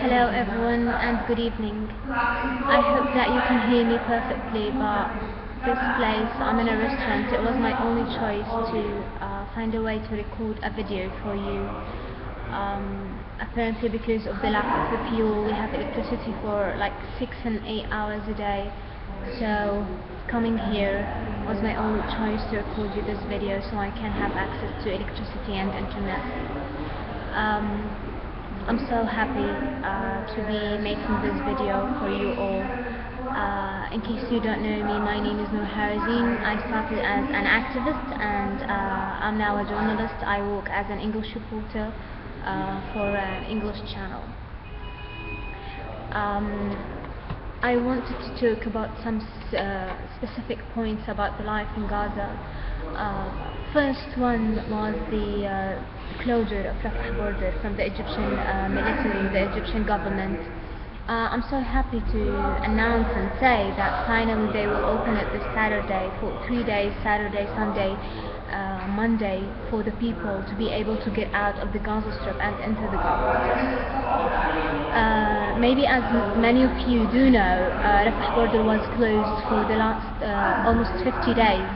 Hello everyone and good evening. I hope that you can hear me perfectly, but this place, I'm in a restaurant, it was my only choice to find a way to record a video for you. Apparently because of the lack of the fuel, we have electricity for like 6 and 8 hours a day. So coming here was my only choice to record you this video so I can have access to electricity and internet. I'm so happy to be making this video for you all. In case you don't know me, my name is Noor Harazeen. I started as an activist and I'm now a journalist. I work as an English reporter for an English channel. I wanted to talk about some specific points about the life in Gaza. First one was the closure of Rafah border from the Egyptian military, the Egyptian government. I'm so happy to announce and say that finally they will open it this Saturday for 3 days, Saturday, Sunday, Monday, for the people to be able to get out of the Gaza Strip and enter the Gaza Strip. Maybe as many of you do know, Rafah border was closed for the last almost 50 days.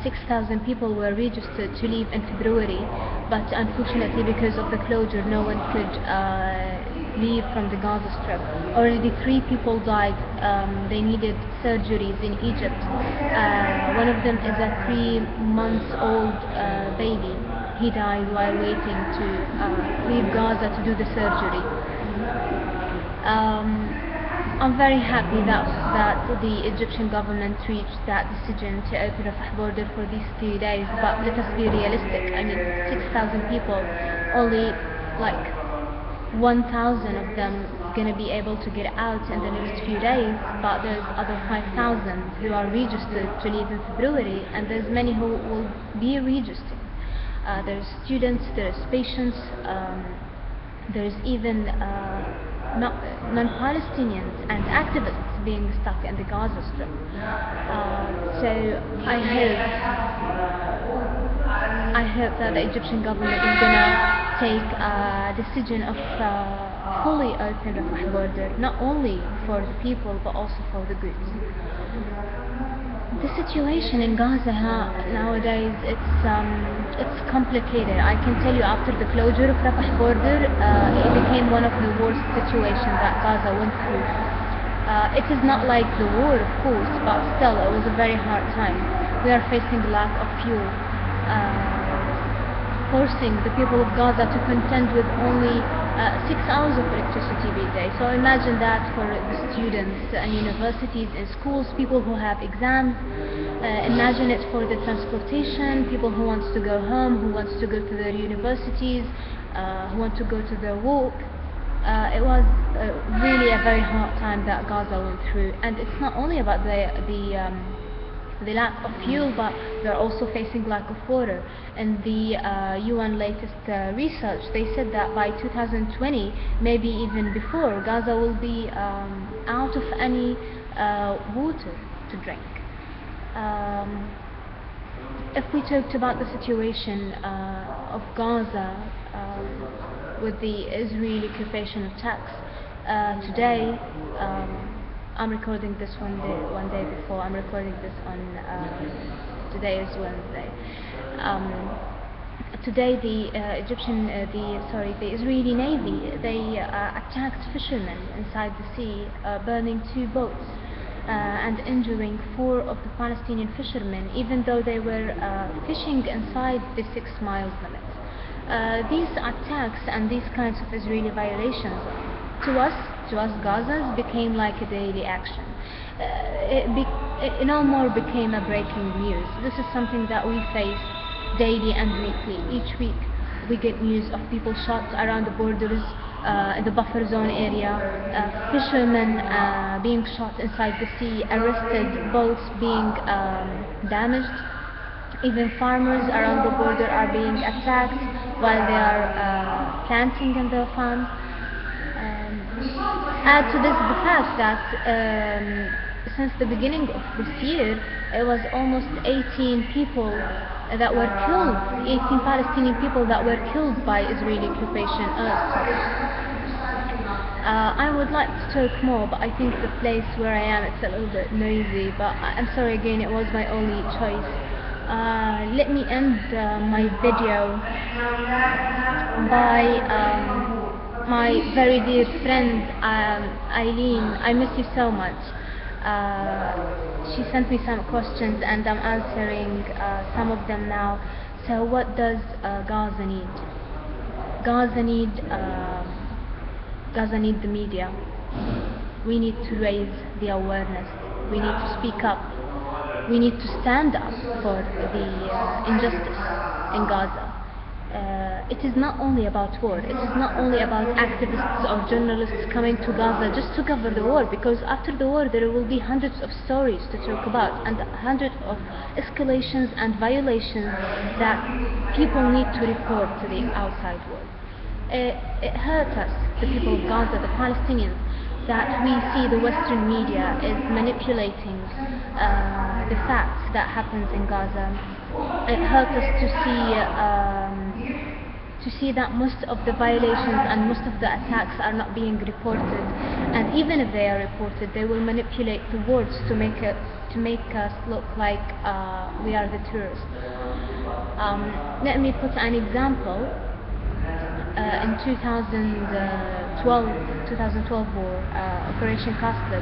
6,000 people were registered to leave in February, but unfortunately because of the closure no one could leave from the Gaza Strip. Already 3 people died. They needed surgeries in Egypt. One of them is a 3-month-old baby. He died while waiting to leave Gaza to do the surgery. I'm very happy that the Egyptian government reached that decision to open Rafah border for these 3 days, but let us be realistic. I mean, 6,000 people, only like 1,000 of them gonna be able to get out in the next few days, but there's other 5,000 who are registered to leave in February, and there's many who will be registered. There's students, there's patients, there's even non-Palestinians and activists being stuck in the Gaza Strip. So I hope that the Egyptian government is gonna take a decision of fully open Rafah border, not only for the people but also for the goods. The situation in Gaza nowadays, it's complicated. I can tell you, after the closure of Rafah border, it became one of the worst situations that Gaza went through. It is not like the war, of course, but still it was a very hard time. We are facing lack of fuel, forcing the people of Gaza to contend with only 6 hours of electricity per day. So imagine that for the students in universities, in schools, people who have exams. Imagine it for the transportation, people who want to go home, who want to go to their universities, who want to go to their work. It was really a very hard time that Gaza went through, and it's not only about the lack of fuel, but they're also facing lack of water. In the UN latest research, they said that by 2020, maybe even before, Gaza will be out of any water to drink. If we talked about the situation of Gaza with the Israeli occupation attacks, today, I'm recording this one day before. I'm recording this on today is Wednesday. Today the the Israeli Navy, they attacked fishermen inside the sea, burning 2 boats and injuring 4 of the Palestinian fishermen, even though they were fishing inside the 6 miles limit. These attacks and these kinds of Israeli violations, to us Gazans, became like a daily action. It no more became a breaking news. This is something that we face daily and weekly. Each week we get news of people shot around the borders, in the buffer zone area, fishermen being shot inside the sea, arrested, boats being damaged. Even farmers around the border are being attacked while they are planting in their farms. Add to this the fact that since the beginning of this year, it was almost 18 people that were killed, 18 Palestinian people that were killed by Israeli occupation. I would like to talk more, but I think the place where I am, it's a little bit noisy, but I'm sorry again, it was my only choice. Let me end my video by my very dear friend Eileen. I miss you so much. She sent me some questions and I'm answering some of them now. So what does Gaza need? Gaza need Gaza need the media. We need to raise the awareness. We need to speak up. We need to stand up for the injustice in Gaza. It is not only about war. It is not only about activists or journalists coming to Gaza just to cover the war, because after the war there will be hundreds of stories to talk about and hundreds of escalations and violations that people need to report to the outside world. It hurts us, the people of Gaza, the Palestinians, that we see the Western media is manipulating the facts that happens in Gaza. It hurts us to see that most of the violations and most of the attacks are not being reported, and even if they are reported, they will manipulate the words to make us look like we are the terrorists. Let me put an example. In 2012 war, Operation Castle,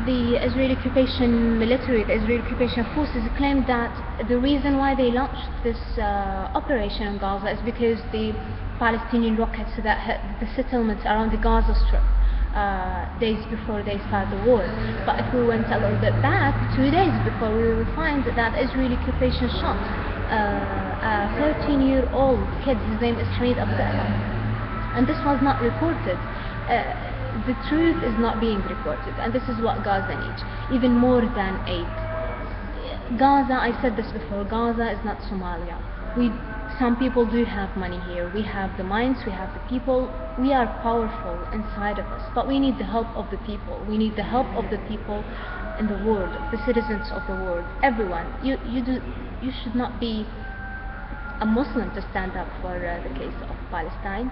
the Israeli occupation military, the Israeli occupation forces claimed that the reason why they launched this operation in Gaza is because the Palestinian rockets that hit the settlements around the Gaza Strip days before they start the war. But if we went a little bit back, 2 days before, we will find that Israeli occupation shot a 13-year-old kid. His name is Hamid Abdullah, and this was not reported. The truth is not being reported, and this is what Gaza needs, even more than aid. Gaza, I said this before, Gaza is not Somalia. Some people do have money here. We have the minds, we have the people. We are powerful inside of us, but we need the help of the people. We need the help of the people in the world, the citizens of the world, everyone. You should not be a Muslim to stand up for the case of Palestine.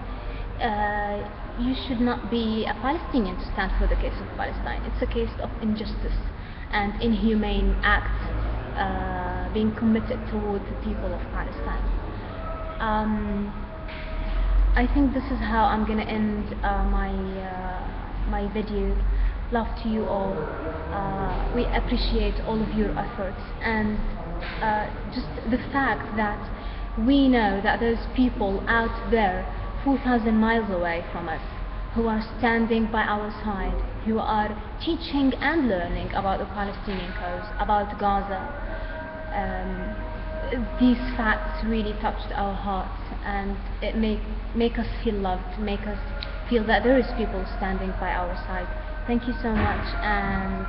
You should not be a Palestinian to stand for the case of Palestine. It's a case of injustice and inhumane acts being committed toward the people of Palestine. I think this is how I'm gonna end my video. Love to you all. We appreciate all of your efforts, and just the fact that we know that there's people out there 4,000 miles away from us who are standing by our side, who are teaching and learning about the Palestinian cause, about Gaza. These facts really touched our hearts, and it make us feel loved, make us feel that there is people standing by our side. Thank you so much, and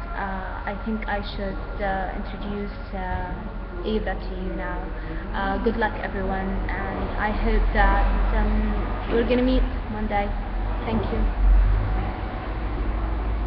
I think I should introduce Eva to you now. Good luck everyone, and I hope that we're gonna meet one day. Thank you.